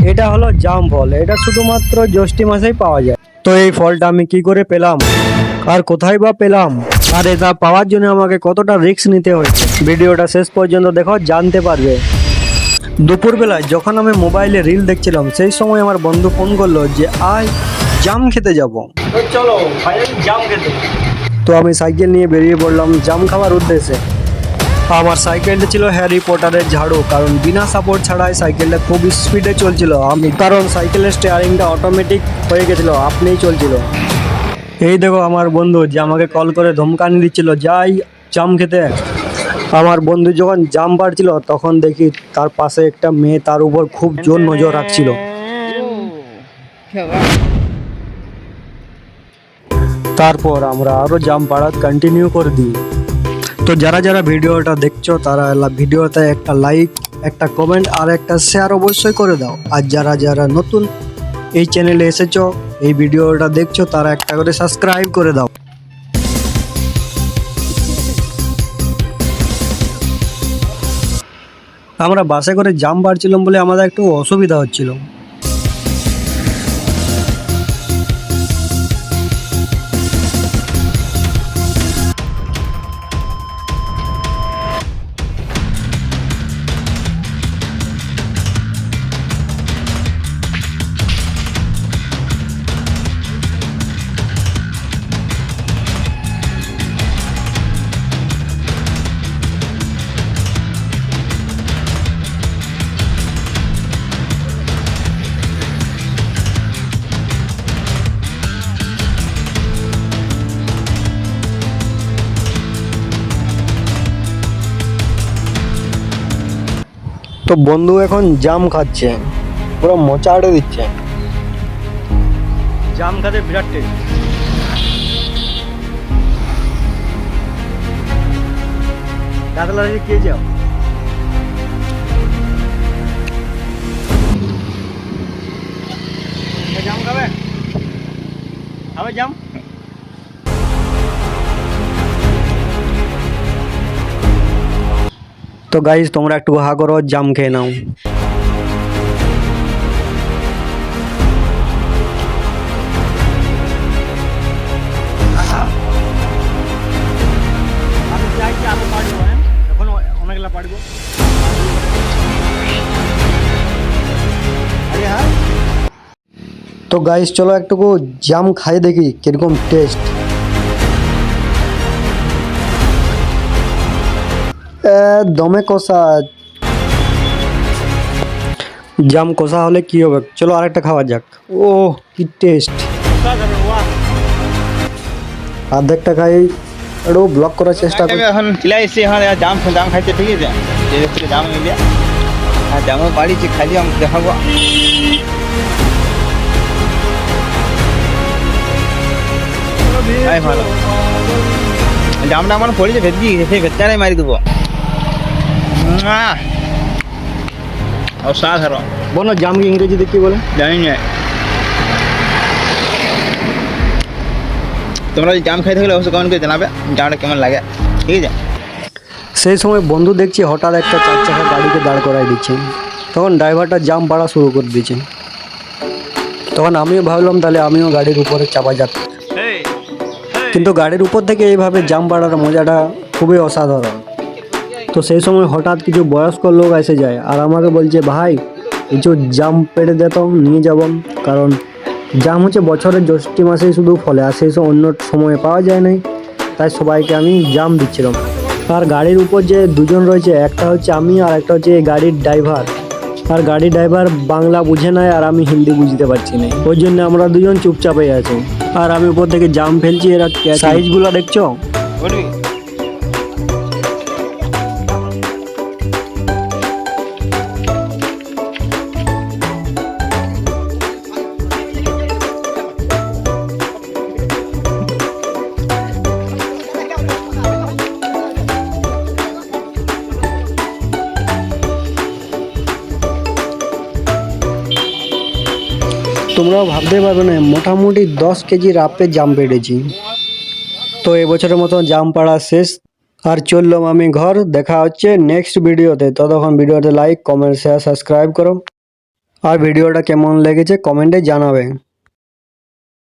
এটা হলো জাম ফল, এটা শুধুমাত্র জ্যৈষ্ঠ মাসেই পাওয়া যায়। তো এই ফলটা আমি কি করে পেলাম আর কোথায় বা পেলাম, আর এটা পাওয়ার জন্য আমাকে কতটা রিস্ক নিতে হয়েছে, ভিডিওটা শেষ পর্যন্ত দেখো, জানতে পারবে। দুপুরবেলায় যখন আমি মোবাইলে রিল দেখছিলাম, সেই সময় আমার বন্ধু ফোন করলো যে আয় জাম খেতে যাব। চলো জাম খেতে। তো আমি সাইকেল নিয়ে বেরিয়ে পড়লাম জাম খাওয়ার উদ্দেশ্যে। আমার সাইকেলটা ছিল হ্যারি পটারের ঝাড়ু, কারণ বিনা সাপোর্ট ছাড়াই সাইকেলটা খুব স্পিডে চলছিল। কারণ সাইকেলের স্টিয়ারিংটা অটোমেটিক হয়ে গেছিল, আপনিই চলছিল। এই দেখো আমার বন্ধু যে আমাকে কল করে ধমকানি দিচ্ছিল যাই জাম খেতে। আমার বন্ধু যখন জাম পাড়ছিল তখন দেখি তার পাশে একটা মেয়ে তার উপর খুব জোর নজর রাখছিল। তারপর আমরা আরো জাম পাড়া কন্টিনিউ করে দিই। তো যারা যারা ভিডিওটা দেখছো তারা ভিডিওতে একটা লাইক, একটা কমেন্ট আর একটা শেয়ার অবশ্যই করে দাও। আর যারা যারা নতুন এই চ্যানেলে এসেছো, এই ভিডিওটা দেখছো, তারা একটা করে সাবস্ক্রাইব করে দাও। আমরা বাসে করে জাম পাড়ছিলাম বলে আমাদের একটু অসুবিধা হচ্ছিল। তো বন্ধু এখন জাম খাচ্ছে, পুরো মোচাড়ে দিচ্ছে। জাম খাতে বিরাট টেস্ট। কাতলা কে যাও জাম খাবে, খাবে জাম। তো গাইস তোমরা একটু হা করো, জাম খেয়ে নাও। তো গাইস চলো একটুকু জাম খাই দেখি কিরকম টেস্ট। দমে কষা। জাম কষা হলে কি হবে, চলো আরেকটা খাওয়া যাক। ও কি টেস্ট। অর্ধেকটা খাই, একটু ব্লক করার চেষ্টা করি। এখন চলে এসেছি, এখন জাম জাম খাইতে ঠিক আছে, জাম মিলিয়ে আর জামও বাড়িছি, খালি আমি দেখাবো। ভালো জামটা আমার পড়েছে ভেতরি, সেই ভেতরাই মারি দেবো। অসাধারণ। বলো জামকে ইংরেজিতে কি বলে? জানি না। তোমরা যদি জাম খাইতে গেলে অবশ্যই কমেন্ট করে জানাবে জামটা কেমন লাগে, ঠিক আছে। সেই সময় বন্ধু দেখছি হঠাৎ একটা 4 চাকা গাড়িকে দাঁড় করাই দিচ্ছে। তখন ড্রাইভারটা জাম পাড়া শুরু করে দিয়েছে। তখন আমিও ভাবলাম তাহলে আমিও গাড়ির উপরে চাপা যাক, কিন্তু গাড়ির উপর থেকে এইভাবে জাম পাড়ার মজাটা খুবই অসাধারণ। তো সেই সময় হঠাৎ কিছু বয়স্ক লোক এসে যায় আর আমাকে বলছে ভাই কিছু জাম পেড়ে দিতাম, নিয়ে যাব। কারণ জাম হচ্ছে বছরের জ্যৈষ্ঠ মাসেই শুধু ফলে, আর সেই সময় অন্য সময়ে পাওয়া যায় নাই, তাই সবাইকে আমি জাম দিচ্ছিলাম। আর গাড়ির উপর যে দুজন রয়েছে, একটা হচ্ছে আমি আর একটা হচ্ছে গাড়ির ড্রাইভার। আর গাড়ির ড্রাইভার বাংলা বুঝে নাই আর আমি হিন্দি বুঝতে পারছি না, ওই জন্য আমরা দুজন চুপচাপে আছি। আর আমি উপর থেকে জাম ফেলছি, এরা সাইজগুলো দেখছো। তোমরাও ভাবতে পারবে না, মোটামুটি 10 কেজির আপে জাম পেড়েছি। তো এবছরের মতো জাম পাড়া শেষ, আর চললাম আমি ঘর। দেখা হচ্ছে নেক্সট ভিডিওতে। ততক্ষণ ভিডিওতে লাইক, কমেন্ট, শেয়ার, সাবস্ক্রাইব করো। আর ভিডিওটা কেমন লেগেছে কমেন্টে জানাবেন।